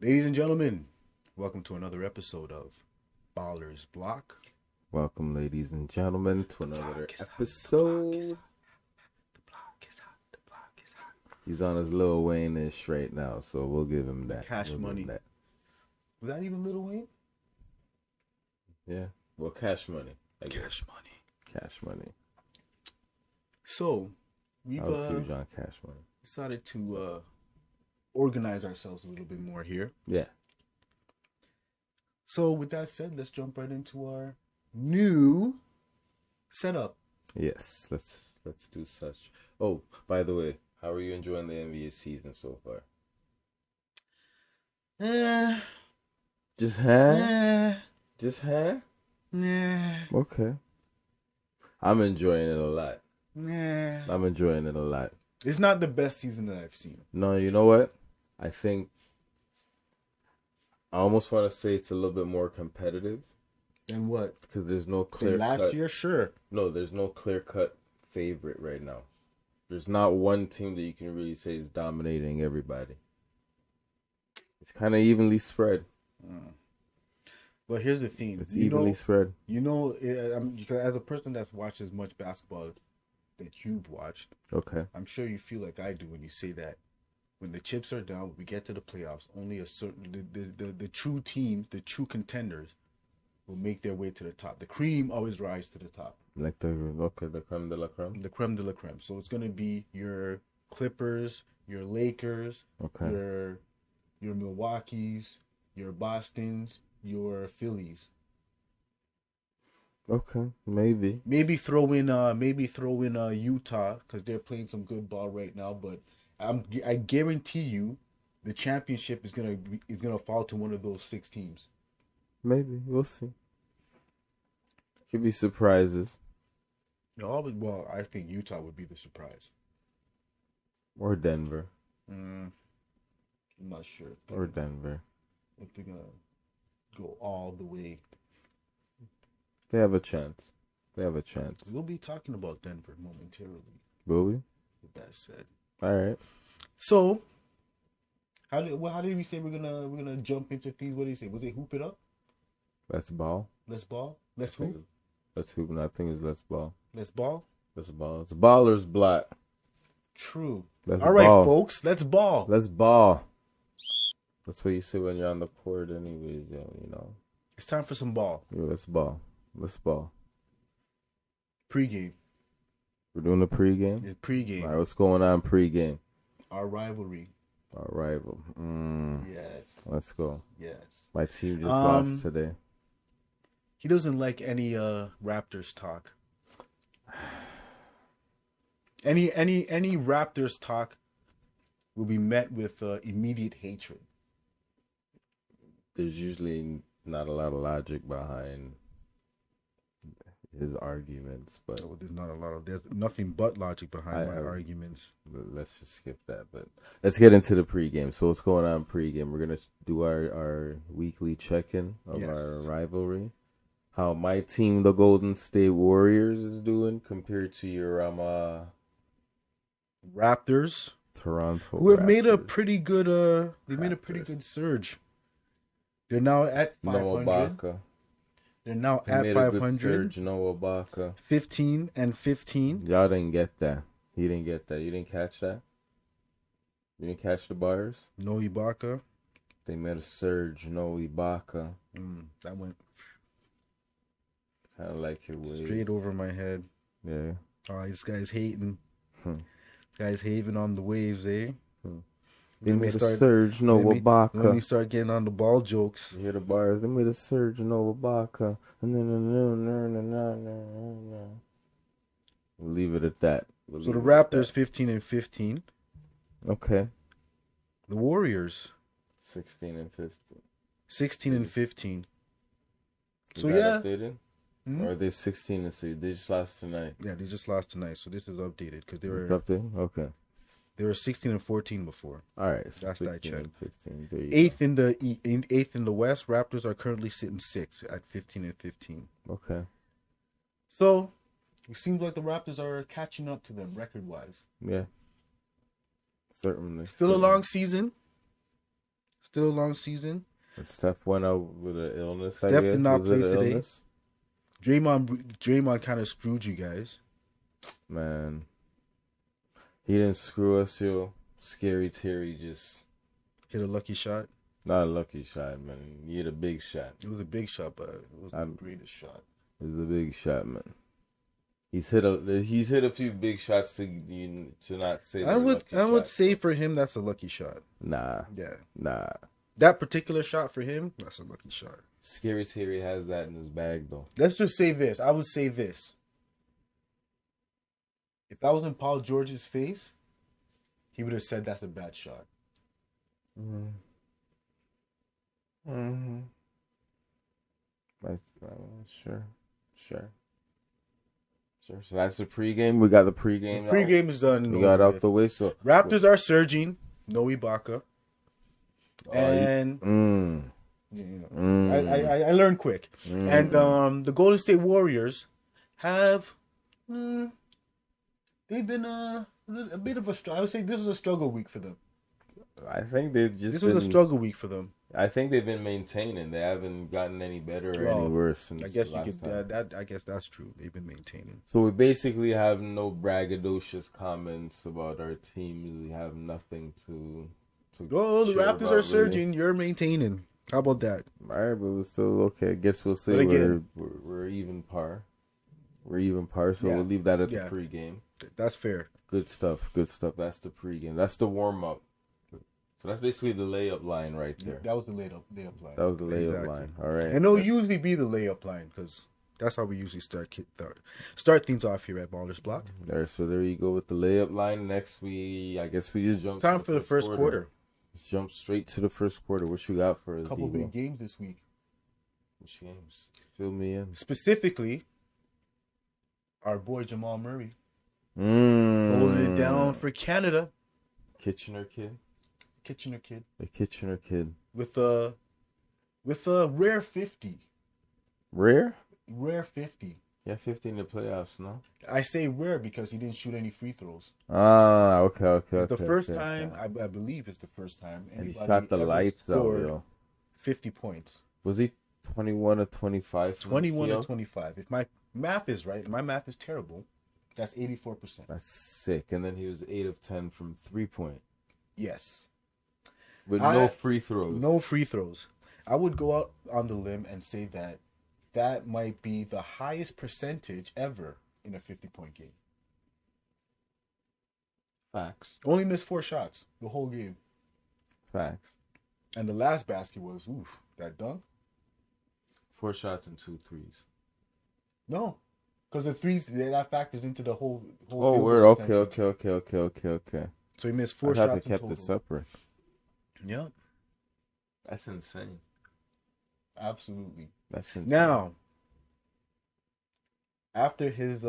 Ladies and gentlemen, welcome to another episode of Ballers Block. Welcome, ladies and gentlemen, to another Block episode. The block is hot. The block is hot. He's on his Lil Wayne-ish right now, so we'll give him that. Cash Money. Was that even Lil Wayne? Yeah. Well, Cash Money. Cash Money. Cash Money. So, we've I was huge on Cash Money. decided to organize ourselves a little bit more here. Yeah. So, with that said, let's jump right into our new setup. Yes. Let's do such. Oh, by the way, how are you enjoying the NBA season so far? Just Just Okay. I'm enjoying it a lot. I'm enjoying it a lot. It's not the best season that I've seen. No, you know what? I think I almost want to say it's a little bit more competitive. And what? Because there's no clear last cut. year, sure. No, there's no clear cut favorite right now. There's not one team that you can really say is dominating everybody. It's kind of evenly spread. But here's the thing. It's evenly spread. Because as a person that's watched as much basketball that you've watched, Okay. I'm sure you feel like I do when you say that when the chips are down, we get to the playoffs, only a certain the true teams, the true contenders will make their way to the top. The cream always rise to the top. Like the creme de la creme. The creme de la creme. So it's gonna be your Clippers, your Lakers, Okay. your Milwaukee's, your Boston's, your Phillies. Okay, maybe. Maybe throw in Utah because they're playing some good ball right now. But I guarantee you, the championship is gonna fall to one of those 6 teams. Maybe we'll see. Could be surprises Well, I think Utah would be the surprise. or Denver I'm not sure or Denver. if they're gonna go all the way. They have a chance. We'll be talking about Denver momentarily. Will we? With that said, All right. so how did we say we're gonna jump into things? What did he say? Was it hoop it up? Let's ball. Let's ball. Let's hoop. Let's hoop. No, I think it's let's ball. Let's ball. Let's ball. It's Ballers Block. True. Let's All right, ball. folks. Let's ball. Let's ball. That's what you say when you're on the court, anyways. You know. It's time for some ball. Yeah, let's ball. Let's ball. Pre-game. We're doing the pregame. It's pre-game. All right, what's going on pregame? Our rivalry. Our rival. Yes. Let's go. Yes. My team just lost today. He doesn't like any Raptors talk. Any Raptors talk will be met with immediate hatred. There's usually not a lot of logic behind his arguments, but There's nothing but logic behind my arguments. Let's just skip that. But let's get into the pregame. So what's going on pregame? We're gonna do our weekly check-in of our rivalry. How my team, the Golden State Warriors, is doing compared to your Raptors, Toronto, who have Raptors. made a pretty good made a pretty good surge. They're now at 500. They're now at 500. Noah Ibaka. 15-15. Y'all didn't get that. He didn't get that. You didn't catch that? You didn't catch the bars? No Ibaka. They made a surge. No Ibaka. That went Kind of like your waves. straight over my head. Yeah. Oh, this guy's hating. Guy's hating on the waves, eh? They made a surge. No Ibaka. Let me start getting on the ball jokes. You hear the bars? They made a surge. No Ibaka. We'll leave it at that. So the Raptors 15-15. Okay. The Warriors 16-15. 16-15. Is So that yeah. updated? Or are they 16-6? They just lost tonight. Yeah, they just lost tonight, so this is updated because they It's were updated? Okay. they were 16-14 before. All right. So That's that 16 check. and 15. There you Eighth in the West. Raptors are currently sitting 6th at 15-15. go. Okay. So it seems like the Raptors are catching up to them record-wise. Yeah. Certainly. Still a long season. Still a long season. And Steph went out with an illness. Steph I guess. did not Was play it an today. illness? Draymond kind of screwed you guys. Man, he didn't screw us, yo. Scary Terry just Hit a lucky shot. not a lucky shot, man. He hit a big shot. It was a big shot, but it wasn't the greatest shot. It was a big shot, man. He's hit a few big shots to not say. I would say for him that's a lucky shot. Nah. That particular shot for him, that's a lucky shot. Scary Terry has that in his bag, though. Let's just say this. I would say this. If that was in Paul George's face, he would have said that's a bad shot. Sure. So that's the pregame. We got the pregame. The pregame is done. We got out the way. So Raptors are surging. No Ibaka. And I learned quick. And the Golden State Warriors have they've been a bit of a struggle. I would say this is a struggle week for them. I think they've just this was a struggle week for them. I think they've been maintaining. They haven't gotten any better or any worse since I guess the last time. I guess that's true. They've been maintaining. So we basically have no braggadocious comments about our team. We have nothing to Oh, the Raptors are really. surging. You're maintaining. How about that? All right, but we're still okay. I guess we'll say we're even par. We're even par, so we'll leave that at the pregame. That's fair. Good stuff. That's the pregame. That's the warm up. So that's basically the layup line right there. That was the layup line. That was the layup line. All right. And it'll usually be the layup line because that's how we usually start things off here at Ballers Block. There, so there you go with the layup line. Next, I guess we just jump. Time for the first quarter. Let's jump straight to the first quarter. What you got for us? A couple big games this week. Which games? Fill me in. Specifically, our boy Jamal Murray holding it down for Canada. Kitchener kid. The Kitchener kid. With a rare 50. Rare 50. Yeah, 50 in the playoffs, no? I say rare because he didn't shoot any free throws. Ah, okay. It's the first time, I believe it's the first time. And he shot the lights out, yo. 50 points. Was he 21 or 25? 21 or 25. If my math is right, my math is terrible, that's 84%. That's sick. And then he was 8 of 10 from 3-point. Yes. With no free throws. No free throws. I would go out on the limb and say that might be the highest percentage ever in a 50-point game. Facts. Only missed 4 shots the whole game. Facts. And the last basket was, that dunk? 4 shots and 2 threes. No. Because the threes, that factors into the whole oh, word. Okay. So he missed 4 shots in total. I thought they kept it separate. Yeah. That's insane. Absolutely. That's insane. Now, after his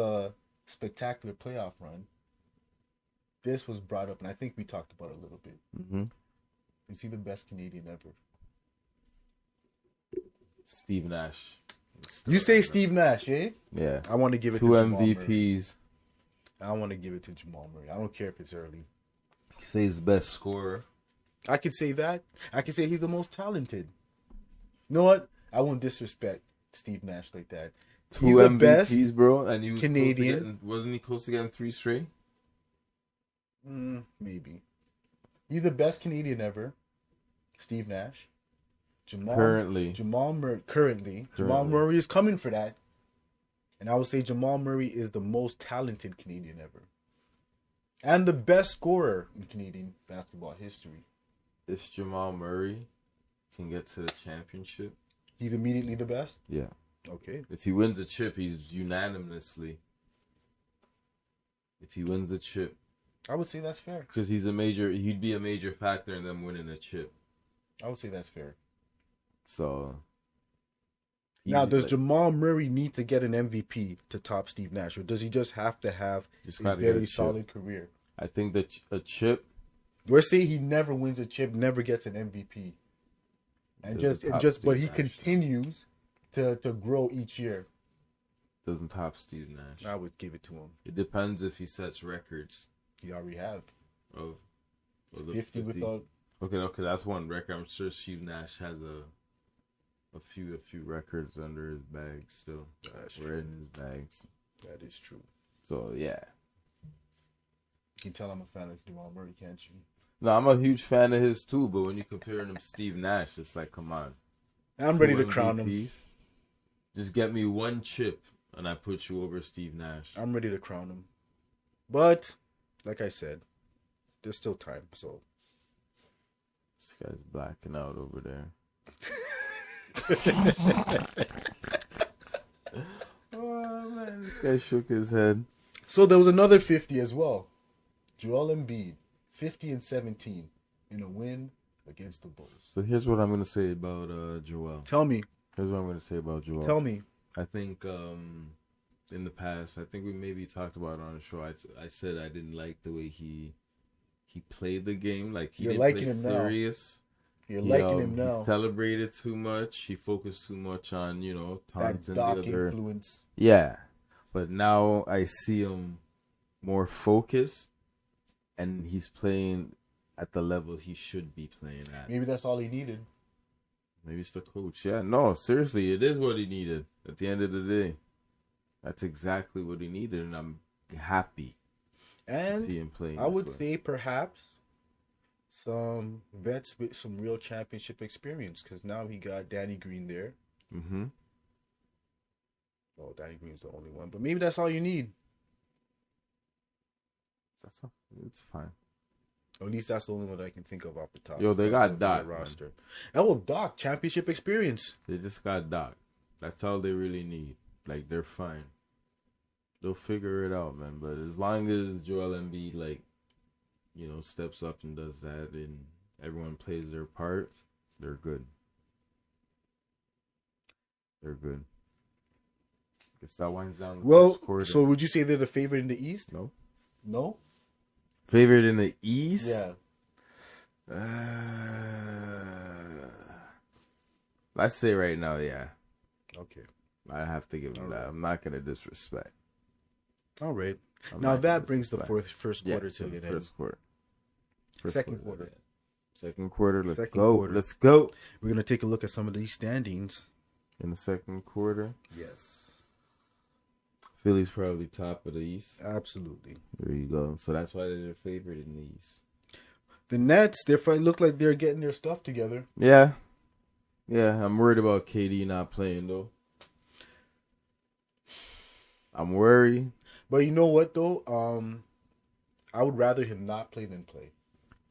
spectacular playoff run, this was brought up, and I think we talked about it a little bit. Mm-hmm. Is he the best Canadian ever? Steve Nash. You say Steve Nash, eh? Yeah. I want to give it 2 to Jamal MVPs. Murray. I want to give it to Jamal Murray. I don't care if it's early. He say he's the best scorer. I could say that. I could say he's the most talented. You know what? I won't disrespect Steve Nash like that. 2 MVPs, bro, and he was Canadian. Wasn't he close to getting 3 straight? Maybe. He's the best Canadian ever. Steve Nash. Jamal Murray is coming for that. And I would say Jamal Murray is the most talented Canadian ever. And the best scorer in Canadian basketball history. If Jamal Murray can get to the championship, he's immediately the best? Yeah. Okay. If he wins a chip, he's unanimously. If he wins a chip, I would say that's fair. Because he'd be a major factor in them winning a chip. I would say that's fair. So. Now, does Jamal Murray need to get an MVP to top Steve Nash, or does he just have to have a very solid career? I think that a chip. We're saying he never wins a chip, never gets an MVP, but he continues to grow each year. Doesn't top Steve Nash. I would give it to him. It depends if he sets records. He already have. Of 50 without Okay, that's one record. I'm sure Steve Nash has a few records under his bag still. That's or true. in his bags. That is true. So yeah. You can tell I'm a fan of Jamal Murray, can't you? No, I'm a huge fan of his too, but when you compare him to Steve Nash, it's like, come on. I'm ready to crown him. Just get me one chip and I put you over Steve Nash. I'm ready to crown him. But, like I said, there's still time, so. This guy's blacking out over there. Oh, man, this guy shook his head. So there was another 50 as well. Joel Embiid, 50 and 17 in a win against the Bulls. So here's what I'm going to say about Joel. Tell me. Here's what I'm going to say about Joel. Tell me. I think in the past, I think we maybe talked about it on the show. I said I didn't like the way he played the game. Like, he didn't play serious. You're liking him now. He celebrated too much. He focused too much on, taunting that Doc the other. Influence. Yeah. But now I see him more focused, and he's playing at the level he should be playing at. Maybe that's all he needed. Maybe it's the coach. Yeah, no, seriously, it is what he needed at the end of the day. That's exactly what he needed, and I'm happy to see him playing. I would say perhaps some vets with some real championship experience, because now he got Danny Green there. Mm-hmm. Oh, Danny Green's the only one, but maybe that's all you need. It's fine. Or at least that's the only one that I can think of off the top. Yo, they got Doc roster. Oh, Doc, championship experience. They just got Doc. That's all they really need. Like, they're fine. They'll figure it out, man. But as long as Joel Embiid, steps up and does that, and everyone plays their part, they're good. They're good. Guess that winds down the first quarter. So would you say they're the favorite in the East? No. No? Favorite in the East? Yeah. Let's say right now, yeah. Okay. I have to give them that. I'm not going to disrespect. All right. Now that brings the first quarter to an end. First quarter. Second quarter. Second quarter. Let's go. Let's go. We're going to take a look at some of these standings. In the second quarter? Yes. Philly's probably top of the East. Absolutely. There you go. So that's why they're favorite in the East. The Nets, they look like they're getting their stuff together. Yeah. Yeah, I'm worried about KD not playing, though. I'm worried. But you know what, though? I would rather him not play than play.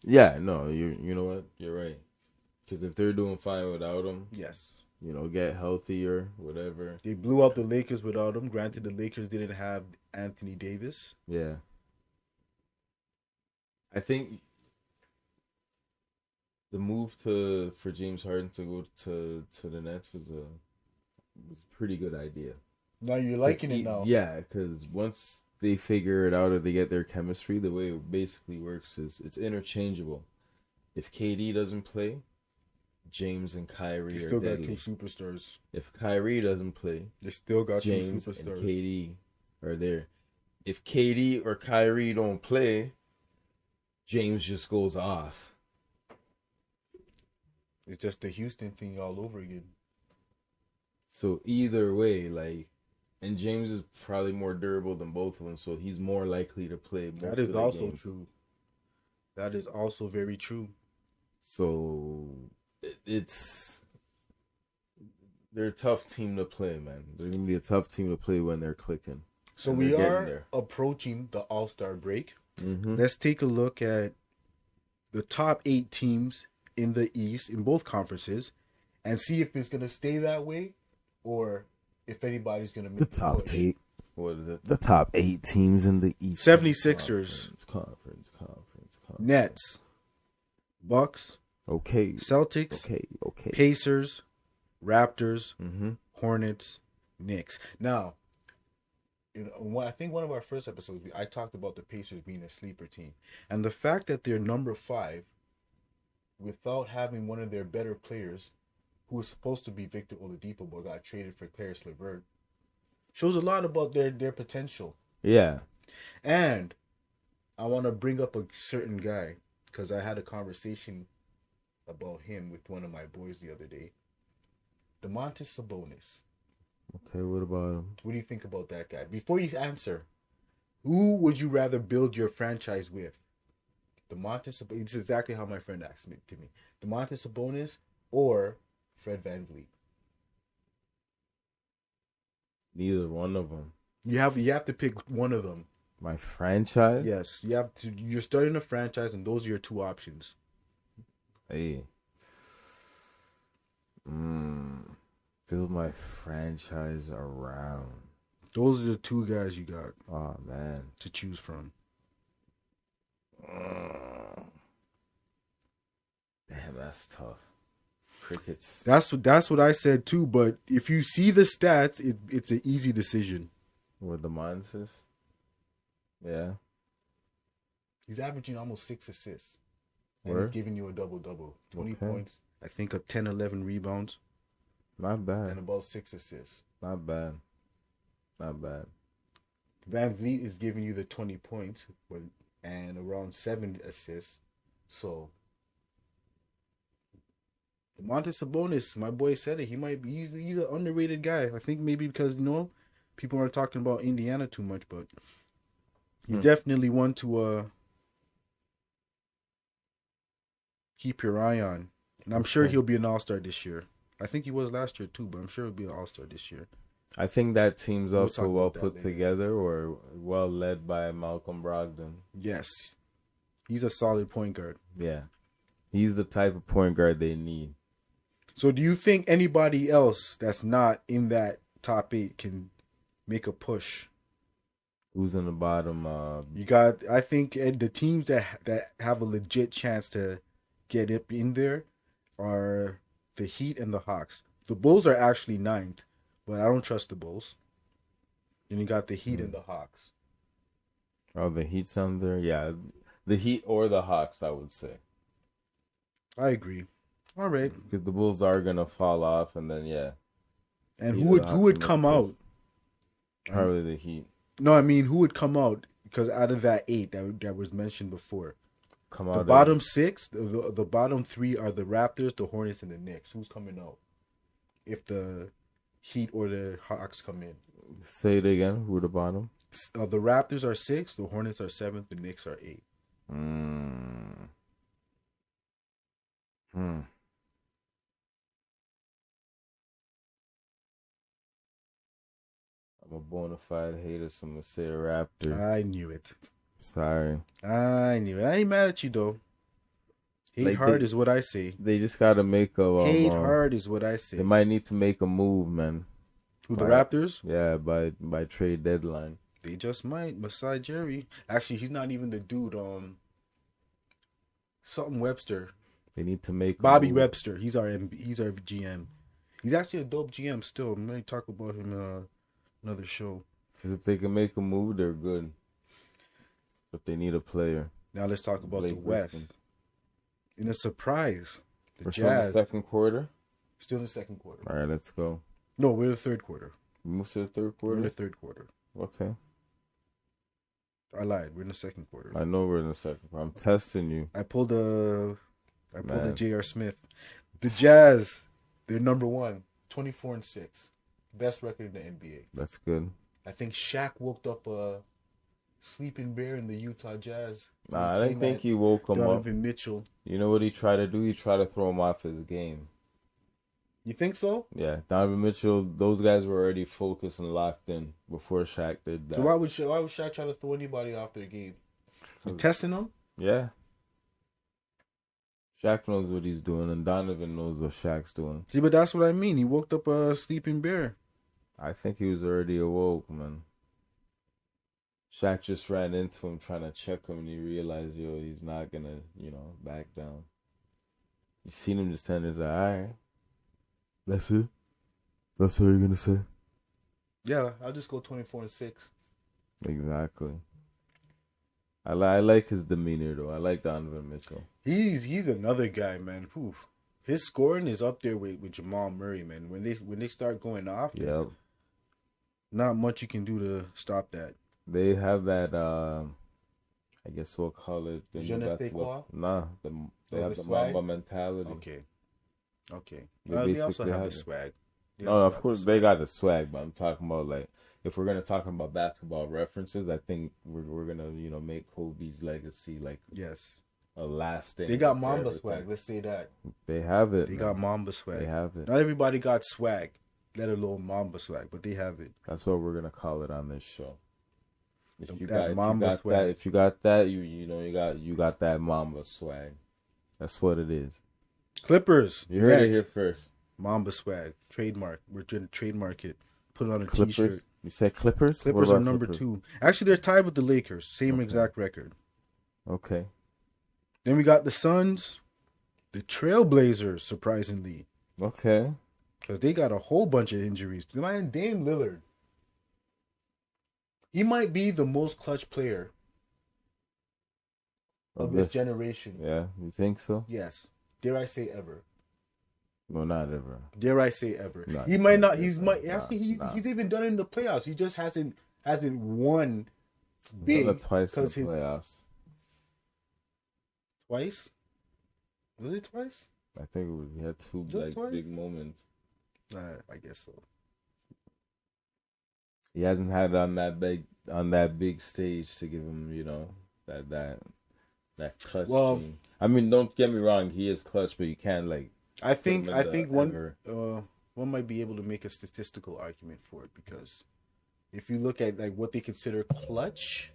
Yeah, no, you know what? You're right. Because if they're doing fine without him, yes, get healthier, whatever. They blew out the Lakers without him. Granted, the Lakers didn't have Anthony Davis. Yeah. I think the move for James Harden to go to the Nets was a pretty good idea. Now you're liking it now. Yeah, because once they figure it out or they get their chemistry, the way it basically works is it's interchangeable. If KD doesn't play, James and Kyrie are still deadly. got two superstars. If Kyrie doesn't play, they still got James two superstars. And KD are there. If KD or Kyrie don't play, James just goes off. It's just the Houston thing all over again. So either way, and James is probably more durable than both of them, so he's more likely to play. That is also true. That is also very true. So they're a tough team to play, man. They're gonna be a tough team to play when they're clicking. So we are approaching the All-Star break. Mm-hmm. Let's take a look at the top 8 teams in the East in both conferences, and see if it's gonna stay that way, or if anybody's gonna make the top 8. What is it? The top 8 teams in the East. 76ers. Conference. Nets. Bucks. Okay. Celtics. Okay. Pacers. Raptors. Mm-hmm. Hornets. Knicks. Now, I think one of our first episodes, I talked about the Pacers being a sleeper team. And the fact that they're number 5 without having one of their better players, who was supposed to be Victor Oladipo but got traded for Caris LeVert, shows a lot about their potential. Yeah. And I want to bring up a certain guy, because I had a conversation about him with one of my boys the other day. Domantas Sabonis. Okay, what about him? What do you think about that guy? Before you answer, who would you rather build your franchise with? Domantas Sabonis. This is exactly how my friend asked me to me. Domantas Sabonis or Fred VanVleet? Neither one of them. You have to pick one of them. My franchise? Yes, you have to. You're starting a franchise, and those are your two options. Hey. Build my franchise around. Those are the two guys you got. Oh, man. To choose from. Damn, that's tough. Crickets. That's what I said too. But if you see the stats, it's an easy decision. With the Monsters? Yeah. He's averaging almost 6 assists. And Where? he's giving you a double-double. 20 points. I think 10, 11 rebounds. Not bad. And about 6 assists. Not bad. Not bad. VanVleet is giving you the 20 points and around 7 assists. So, Domantas Sabonis, my boy said it. He's an underrated guy. I think maybe because, people aren't talking about Indiana too much, but he's definitely one to keep your eye on. And I'm sure he'll be an all-star this year. I think he was last year too, but I'm sure he'll be an all-star this year. I think that team's also well put later. together or well led by Malcolm Brogdon. Yes. He's a solid point guard. Yeah. He's the type of point guard they need. So do you think anybody else that's not in that top 8 can make a push? Who's in the bottom? You got, I think, the teams that have a legit chance to get up in there are the Heat and the Hawks. The Bulls are actually 9th, but I don't trust the Bulls. And you got the Heat and the Hawks. Oh, the Heat's under? Yeah, the Heat or the Hawks, I would say. I agree. All right. Because the Bulls are going to fall off, and then, yeah. And who would come out? Probably the Heat. No, I mean, who would come out? Because out of that 8 that was mentioned before. Come out. The bottom 6, the bottom 3 are the Raptors, the Hornets, and the Knicks. Who's coming out? If the Heat or the Hawks come in. Say it again. Who are the bottom? The Raptors are 6th, the Hornets are 7th, the Knicks are 8th. I'm a bona fide hater, so I'm going to say a Raptor. I knew it. Sorry. I knew it. I ain't mad at you, though. Hate hard is what I say. They just got to make a... hate hard is what I say. They might need to make a move, man. Who, the Raptors? Yeah, by trade deadline. They just might. Masai Jerry. Actually, he's not even the dude. Something Webster. They need to make Bobby Webster. He's our GM. He's actually a dope GM still. I'm going to talk about him another show. Because if they can make a move, they're good. But they need a player. Now let's talk about the West. In a surprise, the The Jazz. second quarter? Still in the second quarter. All right, let's go. No, we're in the third quarter. Move to the third We're quarter? in the third quarter. Okay. I lied. We're in the second quarter. I know we're in the second quarter. I'm testing you. I pulled the J.R. Smith. The Jazz, they're number 1, 24-6. Best record in the NBA. That's good. I think Shaq woke up a sleeping bear in the Utah Jazz. Nah, I didn't think he woke him up. Donovan Mitchell. You know what he tried to do? He tried to throw him off his game. You think so? Yeah, Donovan Mitchell, those guys were already focused and locked in before Shaq did that. So why would Shaq try to throw anybody off their game? You testing them? Yeah. Shaq knows what he's doing, and Donovan knows what Shaq's doing. See, but that's what I mean. He woke up a sleeping bear. I think he was already awoke, man. Shaq just ran into him trying to check him, and he realized, he's not going to, back down. You seen him just turn his eye, all right. That's it? That's what you're going to say? Yeah, I'll just go 24-6. Exactly. I like his demeanor, though. I like Donovan Mitchell. He's another guy, man. Oof. His scoring is up there with Jamal Murray, man. When they start going off, yep. Not much you can do to stop that. They have that I guess we'll call it the Je new ne sais quoi? Nah, they have the the swag? Mamba mentality. Okay. They Also basically have have the it. swag. They No, also of have the course they swag. got the swag, but I'm talking about like if we're gonna talk about basketball references, I think we're gonna make Kobe's legacy like Yes. a lasting. They got for Mamba everything. swag. Let's say that. They have it. They man. got Mamba swag. They have it. Not everybody got swag, let alone Mamba swag, but they have it. That's what we're gonna call it on this show. If you That got Mamba that, swag. if you got that, you got that Mamba swag. That's what it is. Clippers. You heard it next. here first. Mamba swag. Trademark. We're trying to trademark it. Put it on a Clippers? t-shirt. You said Clippers? Clippers are number 2. Actually, they're tied with the Lakers. Same exact record. Okay. Then we got the Suns. The Trailblazers, surprisingly. Okay. Because they got a whole bunch of injuries. Man, Dame Lillard. He might be the most clutch player of his generation. Yeah, you think so? Yes. Dare I say ever? No, not ever. Dare I say ever? Nah, he might not. he's He's even done it in the playoffs. He just hasn't won big. Twice in the playoffs. Twice? Was it twice? I think he had two big moments. I guess so. He hasn't had it on that big stage to give him, that clutch. Gene. I mean, don't get me wrong, he is clutch, but you can't I think one might be able to make a statistical argument for it, because if you look at what they consider clutch,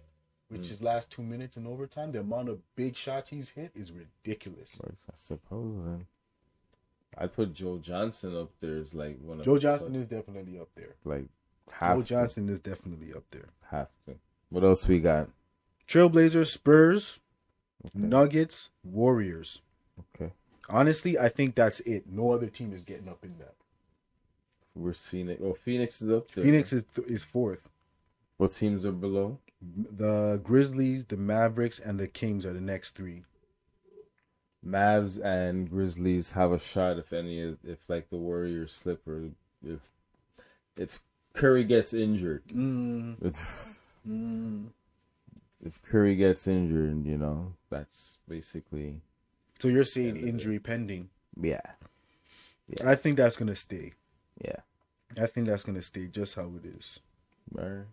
which is last 2 minutes in overtime, the amount of big shots he's hit is ridiculous. I suppose then. I'd put Joe Johnson up there as one of Joe Johnson is definitely up there. Johnson is definitely up there. Have to. What else we got? Trailblazers, Spurs, Nuggets, Warriors. Okay. Honestly, I think that's it. No other team is getting up in that. Where's Phoenix? Oh, Phoenix is up there. Phoenix is fourth. What teams are below? The Grizzlies, the Mavericks, and the Kings are the next 3. Mavs and Grizzlies have a shot if the Warriors slip, or if Curry gets injured. If Curry gets injured, that's basically. So you're saying injury pending? Yeah. I think that's gonna stay. Yeah. I think that's gonna stay just how it is. Right.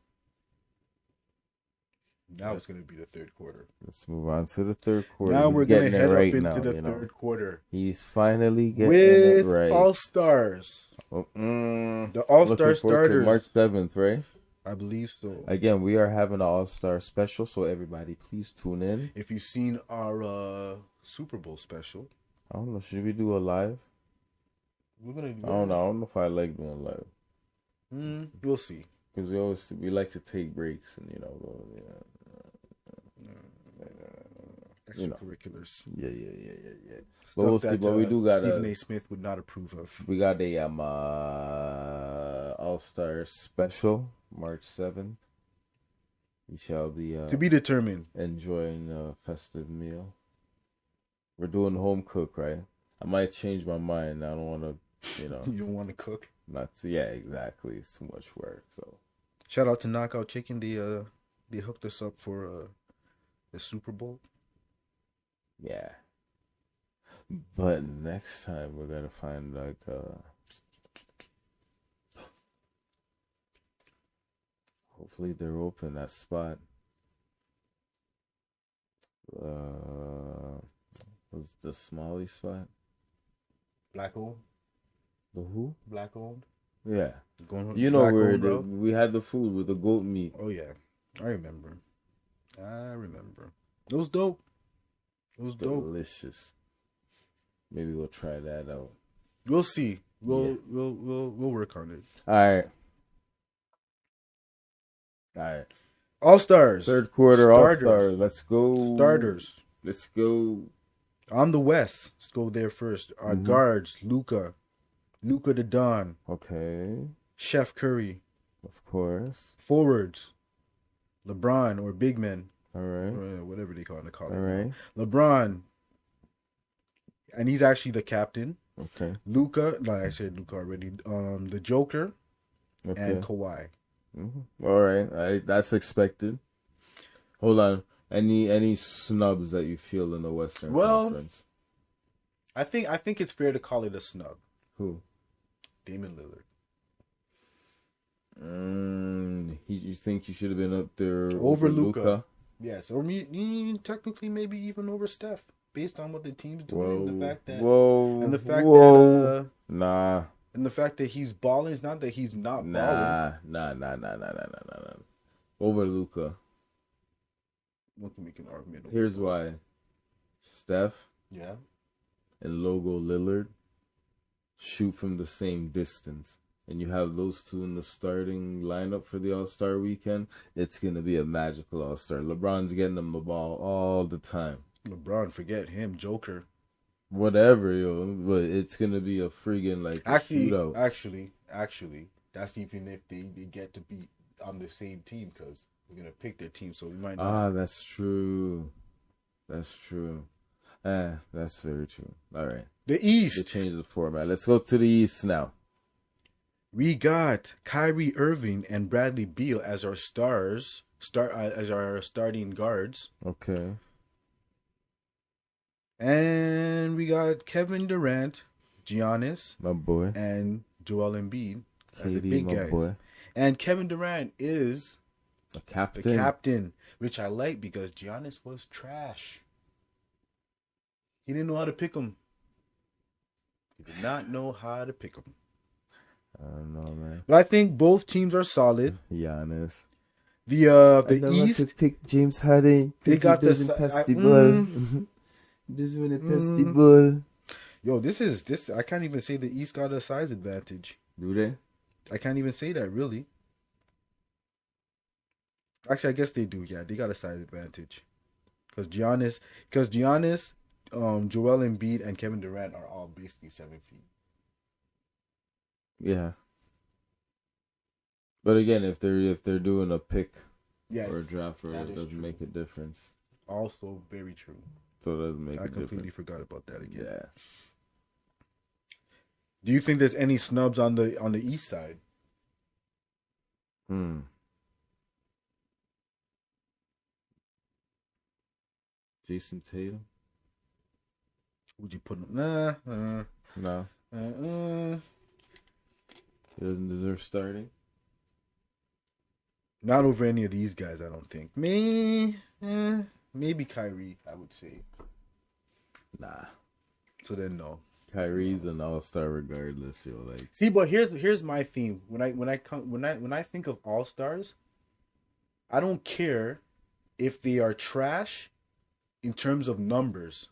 Now it's gonna be the third quarter. Let's move on to the third quarter. Now we're gonna head up into the third quarter. He's finally getting it right. All stars. The all-star starters. March 7th, right? I believe so. Again, we are having an all-star special, so everybody please tune in. If you've seen our Super Bowl special, I don't know. Should we do a live? We're gonna do. I don't know if I like doing live. We'll see. Because we like to take breaks and extracurriculars. Yeah. But we'll see. But we do got Stephen A. Smith would not approve of. We got a all-star special March 7th. We shall be to be determined enjoying a festive meal. We're doing home cook, right? I might change my mind. I don't want to, You don't want to cook? Yeah, exactly. It's too much work. So, shout out to Knockout Chicken. They hooked us up for the Super Bowl. Yeah. But next time we're gonna find hopefully they're open that spot. Was the Smalley spot? Black owned. The who? Black owned. Yeah. Where we had the food with the goat meat. Oh yeah, I remember. It was dope. Delicious. Maybe we'll try that out. We'll see. We'll work on it. All right. All stars. Third quarter all stars. Let's go. Starters. Let's go. On the West, let's go there first. Our guards: Luka the Don. Okay. Chef Curry. Of course. Forwards: LeBron or big men. All right. Or whatever they call it. All right. LeBron. And he's actually the captain. Okay. Luka, like I said, Luka already. The Joker, and Kawhi. All right. That's expected. Hold on. Any snubs that you feel in the Western Conference? I think it's fair to call it a snub. Who? Damian Lillard. You think he should have been up there over Luka? Yes, or technically maybe even over Steph, based on what the team's doing. And the fact that nah. And the fact that he's balling is not that he's not balling. Nah. Over Luka. What can we can argument? Here's why. Steph. Yeah. And Logo Lillard shoot from the same distance. And you have those two in the starting lineup for the All-Star weekend, it's going to be a magical All-Star. LeBron's getting them the ball all the time. LeBron, forget him, Joker. Whatever, yo. But it's going to be a friggin' like shootout. Actually, that's even if they get to be on the same team because we're going to pick their team. So we might not. That's true. That's very true. All right. The East. They changed the format. Let's go to the East now. We got Kyrie Irving and Bradley Beal as our as our starting guards. Okay. And we got Kevin Durant, Giannis, my boy, and Joel Embiid as the KD, big my guys. boy. And Kevin Durant is the captain. The captain, which I like because Giannis was trash. He didn't know how to pick him. He did not know how to pick him. I don't know, man. But I think both teams are solid. Giannis. The East. To pick James Harden. They got doesn't pass the ball. Doesn't want to pass the ball. Yo, this. I can't even say the East got a size advantage. Do they? I can't even say that really. Actually, I guess they do. Yeah, they got a size advantage. Because Giannis, Joel Embiid and Kevin Durant are all basically 7 feet. Yeah. But again, if they're doing a pick or a draft, it doesn't make a difference. Also very true. So it doesn't make a difference. I completely forgot about that again. Yeah. Do you think there's any snubs on the East side? Jason Tatum. Would you put him? No. He doesn't deserve starting. Not over any of these guys, I don't think. Maybe Kyrie, I would say. Nah. So then no. Kyrie's an all-star regardless, yo. Like, see, but here's my theme. When I think of all-stars, I don't care if they are trash in terms of numbers.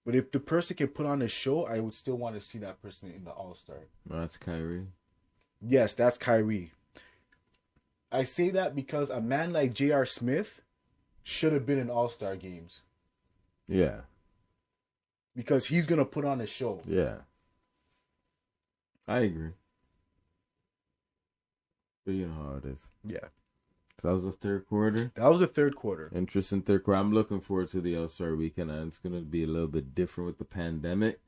But if the person can put on a show, I would still want to see that person in the all-star. That's Kyrie. Yes, that's Kyrie. I say that because a man like J.R. Smith should have been in all-star games. Yeah. Because he's going to put on a show. Yeah. I agree. But you know how it is. Yeah. So that was the third quarter? That was the third quarter. Interesting third quarter. I'm looking forward to the All-Star weekend, and it's going to be a little bit different with the pandemic.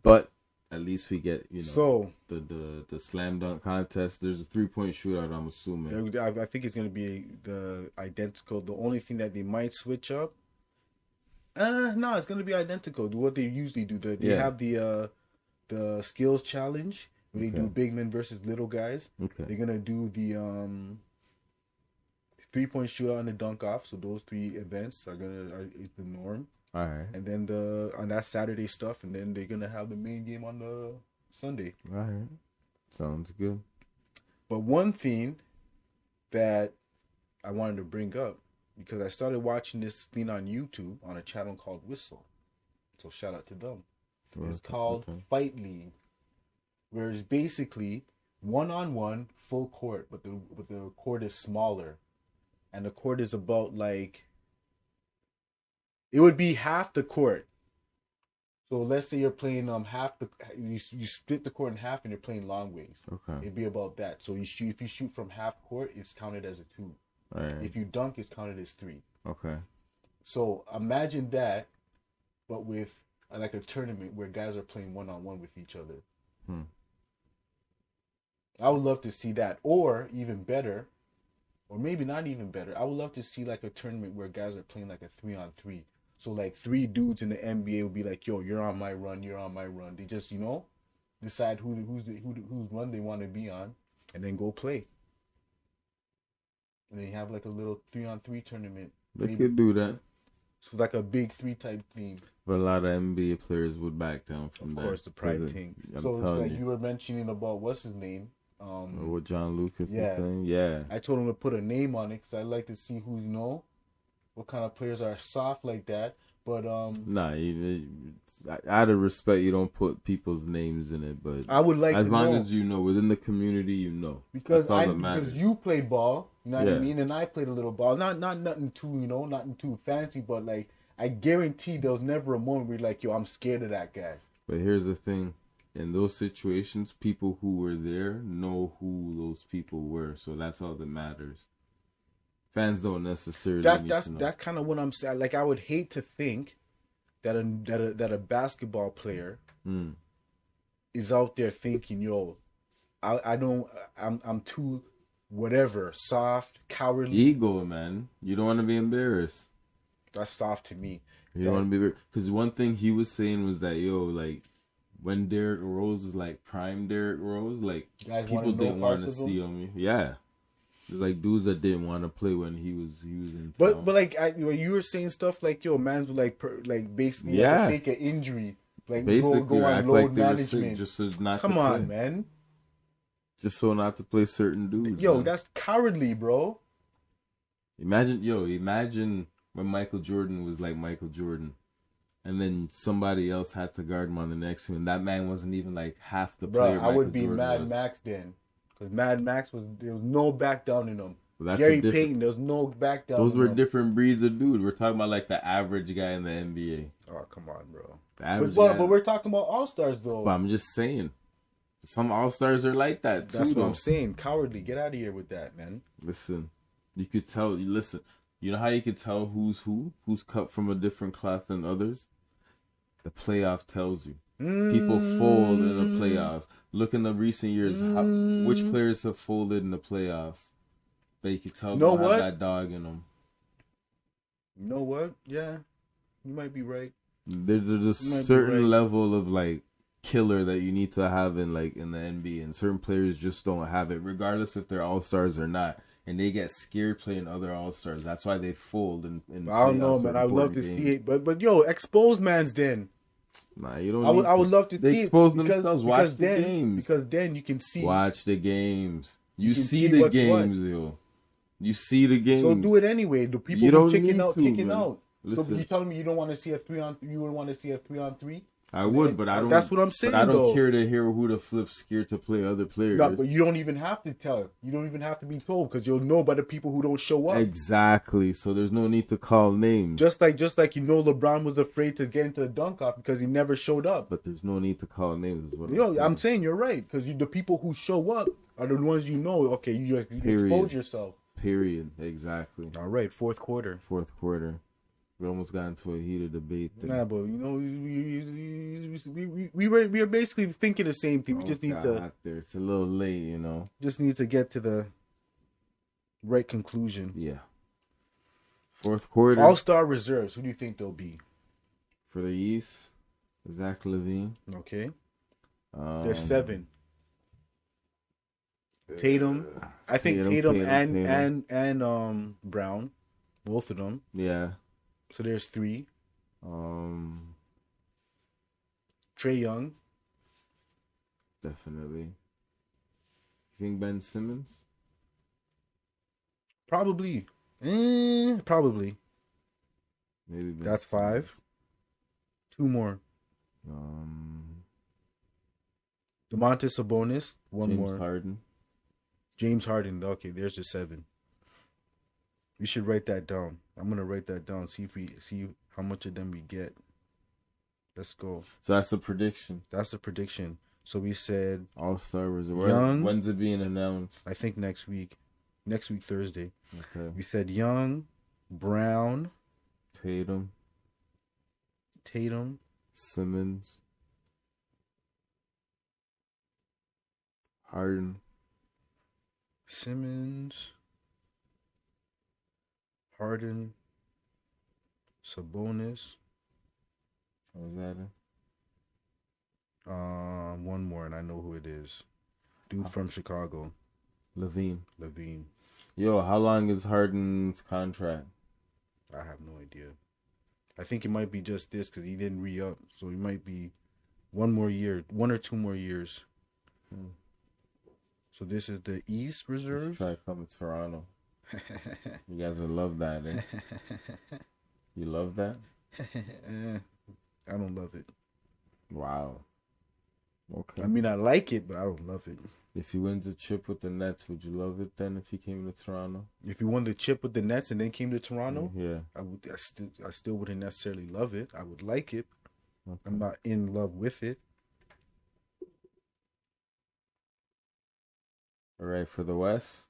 But at least we get, the slam dunk contest. There's a 3-point shootout, I'm assuming. I think it's going to be the identical. The only thing that they might switch up. No, it's going to be identical to what they usually do. They have the skills challenge where they do big men versus little guys. Okay. They're going to do the 3-point shootout and the dunk off. So those 3 events is the norm. All right. And then on that Saturday stuff, and then they're gonna have the main game on the Sunday. All right. Sounds good. But one thing that I wanted to bring up, because I started watching this thing on YouTube on a channel called Whistle. So shout out to them. It's called Fight League, where it's basically 1-on-1 full court, but the court is smaller. And the court is about it would be half the court. So let's say you're playing you split the court in half and you're playing long ways. Okay. It'd be about that. So if you shoot from half court, it's counted as a 2. All right. If you dunk, it's counted as 3. Okay. So imagine that, but with like a tournament where guys are playing 1-on-1 with each other. I would love to see that, or even better. or maybe not even better. I would love to see like a tournament where guys are playing like a 3-on-3. So like three dudes in the NBA would be like, yo, you're on my run, you're on my run. They just, decide whose run they want to be on, and then go play. And then you have like a little 3-on-3 tournament. They could do that. So like a big 3 type theme. But a lot of NBA players would back down from that. Of course, the pride thing. So it's like you were mentioning about what's his name? What John Lucas was saying? Yeah. I told him to put a name on it because I like to see who's, what kind of players are soft like that. But out of respect, you don't put people's names in it. But I would like as long as within the community, because you play ball, you know what I mean, and I played a little ball. Not nothing too nothing too fancy, but like I guarantee there was never a moment where you're like, yo, I'm scared of that guy. But here's the thing. In those situations, people who were there know who those people were, so that's all that matters. Fans don't necessarily. That's kind of what I'm saying. Like I would hate to think that a basketball player is out there thinking, yo, I'm too whatever, soft, cowardly. Ego, man. You don't want to be embarrassed. That's soft to me. You don't want to be, because one thing he was saying was that, yo, like, when Derrick Rose was like prime Derrick Rose, like people didn't want to see him. Yeah, there's like dudes that didn't want to play when he was in town. But like you were saying stuff like, yo, man's like basically fake an injury, like basically go on load management just so not come to on, play. Man. Just so not to play certain dudes. Yo, man. That's cowardly, bro. Imagine when Michael Jordan was like Michael Jordan. And then somebody else had to guard him on the next team. And that man wasn't even like half the player. I would be Mad Max then. Because Mad Max there was no back down in him. Well, Gary Payton, there was no back down. Those were different breeds of dude. We're talking about like the average guy in the NBA. Oh, come on, bro. But we're talking about all-stars though. But I'm just saying. Some all-stars are like that too. That's what I'm saying. Cowardly. Get out of here with that, man. Listen. You could tell. Listen. You know how you could tell who's cut from a different cloth than others? The playoff tells you. People fold in the playoffs. Look in the recent years, which players have folded in the playoffs. That you can tell they have that dog in them. You know what? Yeah, you might be right. There's a certain level of like killer that you need to have in the NBA, and certain players just don't have it, regardless if they're all-stars or not. And they get scared playing other all-stars. That's why they fold. I don't know, man. I would love to see it. But yo, expose man's den. Nah, you don't. I would love to see it. They expose themselves. Watch the games. Because then you can see. Watch the games. You see the games, yo. You see the games. So do it anyway. The people who kicking out. Listen. So you telling me you don't want to see a 3-on-3? You would want to see a 3-on-3? I would, but I don't. That's what I'm saying. But I don't care to hear who the flip's scared to play other players. No, but you don't even have to tell. You don't even have to be told because you'll know by the people who don't show up. Exactly. So there's no need to call names. Just like LeBron was afraid to get into the dunk off because he never showed up. But there's no need to call names. Is what I'm saying you're right because the people who show up are the ones you know. Okay, you expose yourself. Period. Exactly. All right. Fourth quarter. We almost got into a heated debate there. Nah, but we were basically thinking the same thing. We just need to. It's a little late, Just need to get to the right conclusion. Yeah. Fourth quarter. All-star reserves. Who do you think they'll be? For the East, Zach LaVine. Okay. There's 7. Tatum. I think Tatum and Brown, both of them. Yeah. So there's 3. Trae Young. Definitely. You think Ben Simmons? Probably. Probably. Maybe Ben That's Simmons. 5. 2 more. DeMontis Sabonis. One more. James Harden. Okay, there's the 7. We should write that down. I'm gonna write that down. See how much of them we get. Let's go. So that's the prediction. So we said All-Star Reserve. When's it being announced? I think next week. Next week Thursday. Okay. We said Young, Brown, Tatum, Simmons, Harden. Harden, Sabonis. What was that? One more, and I know who it is. Dude from Chicago. Levine. Yo, how long is Harden's contract? I have no idea. I think it might be just this because he didn't re-up, so it might be 1 or 2 more years. So this is the East Reserve. Try to come to Toronto. You guys would love that, eh? You love that? I don't love it. Wow. Okay. I mean, I like it, but I don't love it. If he wins a chip with the Nets, would you love it then if he came to Toronto? If he won the chip with the Nets and then came to Toronto, yeah, I still wouldn't necessarily love it. I would like it. Okay. I'm not in love with it. All right, for the West?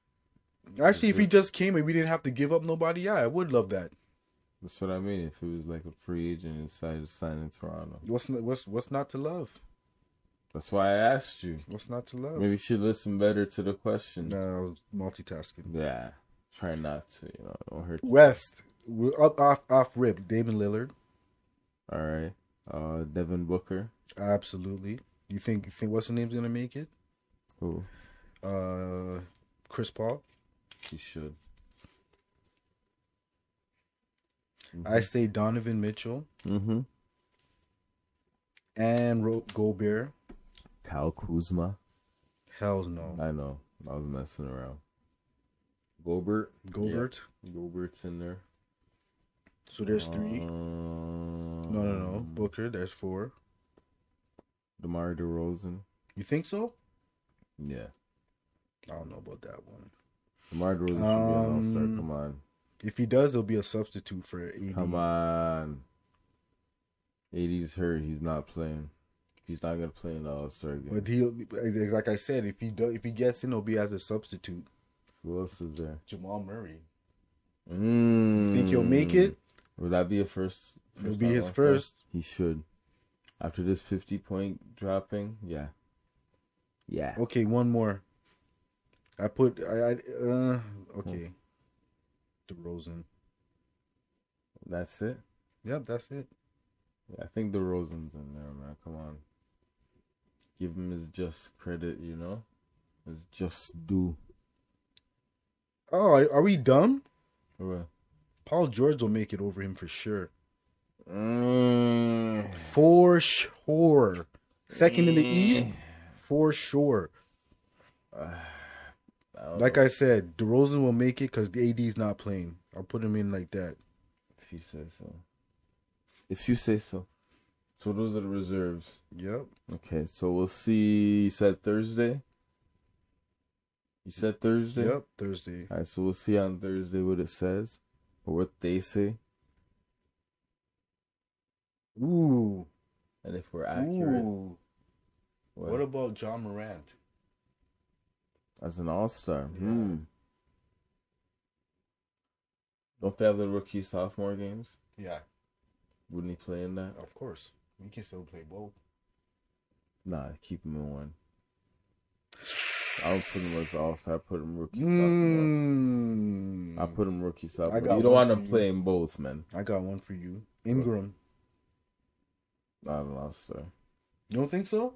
Actually, if he just came and we didn't have to give up nobody, yeah, I would love that. That's what I mean. If it was like a free agent and decided to sign in Toronto. What's not to love? That's why I asked you. What's not to love? Maybe you should listen better to the question. No, I was multitasking. Yeah. Try not to, don't hurt you. West. We're off rip. Damon Lillard. All right. Devin Booker. Absolutely. You think what's the name's gonna make it? Who? Chris Paul. He should. I say Donovan Mitchell. Mm-hmm. And Gobert. Kyle Kuzma. Hells no. I know. I was messing around. Gobert. Yeah. Gobert's in there. So there's 3. No. Booker, there's 4. DeMar DeRozan. You think so? Yeah. I don't know about that one. DeMar DeRozan should be an all-star. Come on. If he does, he'll be a substitute for AD. Come on. AD's hurt. He's not playing. He's not gonna play in the All-Star game. But like I said, if he gets in, he'll be as a substitute. Who else is there? Jamal Murray. You think he'll make it? Would that be a first? It'll be his first. He should. After this 50-point dropping, yeah. Okay, one more. Okay. DeRozan. That's it? Yep, that's it. Yeah, I think DeRozan's in there, man. Come on. Give him his just credit, His just due. Oh, are we dumb? What? Paul George will make it over him for sure. For sure. Second in the East? For sure. Like I said, DeRozan will make it because the AD's not playing. I'll put him in like that. If you say so. So those are the reserves. Yep. Okay, so we'll see. You said Thursday? Yep, Thursday. All right, so we'll see on Thursday what it says or what they say. Ooh. And if we're accurate. Ooh. What about John Morant? As an all-star. Yeah. Don't they have the rookie sophomore games? Yeah. Wouldn't he play in that? Of course. We can still play both. Nah, keep him in one. I don't put him as all-star. I put him rookie sophomore. I put him rookie sophomore. You don't want him playing both, man. I got one for you. Ingram. Not an all-star. You don't think so?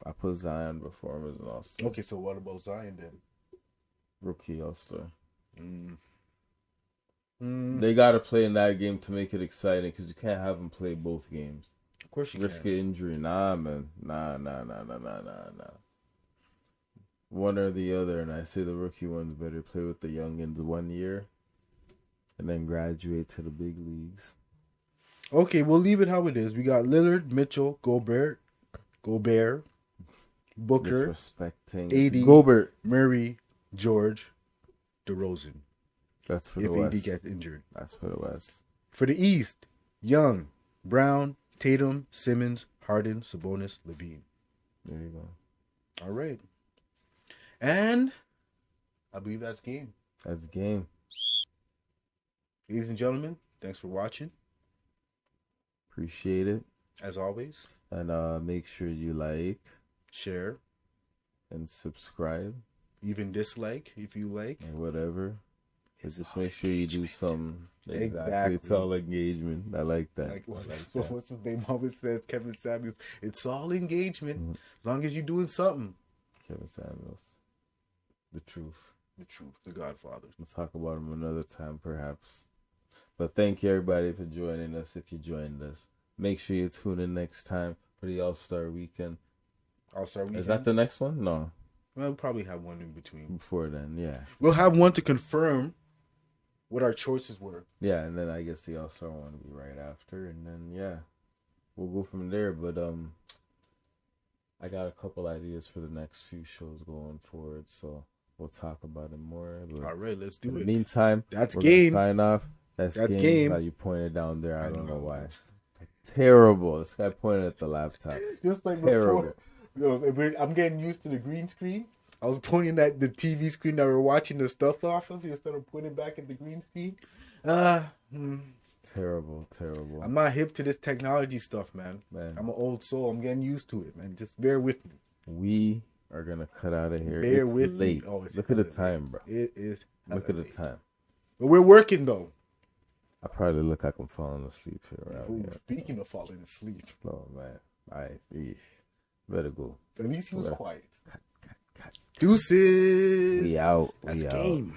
I put Zion before him as an all-star. Okay, so what about Zion then? Rookie all-star. They got to play in that game to make it exciting because you can't have them play both games. Of course you Risk can. an injury. Nah, man. Nah. One or the other, and I say the rookie ones better play with the youngins 1 year and then graduate to the big leagues. Okay, we'll leave it how it is. We got Lillard, Mitchell, Gobert, Booker, Disrespecting AD, Gobert, Murray, George, DeRozan. That's for the West. If AD gets injured. That's for the West. For the East, Young, Brown, Tatum, Simmons, Harden, Sabonis, Levine. There you go. All right. And I believe that's game. That's game. Ladies and gentlemen, thanks for watching. Appreciate it. As always. And make sure you like, share, and subscribe. Even dislike if you like. And whatever. But just make sure you do some exactly. It's all engagement. I like that. Like what's his name always says, Kevin Samuels. It's all engagement as long as you're doing something. Kevin Samuels, the truth, the Godfather. We'll talk about him another time, perhaps. But thank you everybody for joining us. If you joined us, make sure you tune in next time for the All-Star Weekend. All-Star Weekend. Is that the next one? No. Well, we'll probably have one in between. Before then, yeah. We'll have one to confirm what our choices were. Yeah, and then I guess the All-Star one will be right after, and then we'll go from there. But I got a couple ideas for the next few shows going forward, so we'll talk about it more. But all right, let's do it. In the meantime, that's we're game. Sign off. That's game. How you pointed down there? I don't know why. Terrible. This guy pointed at the laptop. Just like terrible. Before, I'm getting used to the green screen. I was pointing at the TV screen that we're watching the stuff off of instead of pointing back at the green screen. Terrible. I'm not hip to this technology stuff, man. I'm an old soul. I'm getting used to it, man. Just bear with me. We are gonna cut out of here. Bear it's with late. me. Oh, look at the time, bro. It is. Look at the time. But we're working though. I probably look like I'm falling asleep here around here. Speaking of falling asleep. Oh man. Alright, better go. At least he was quiet. Cut. Deuces. We out. That's game.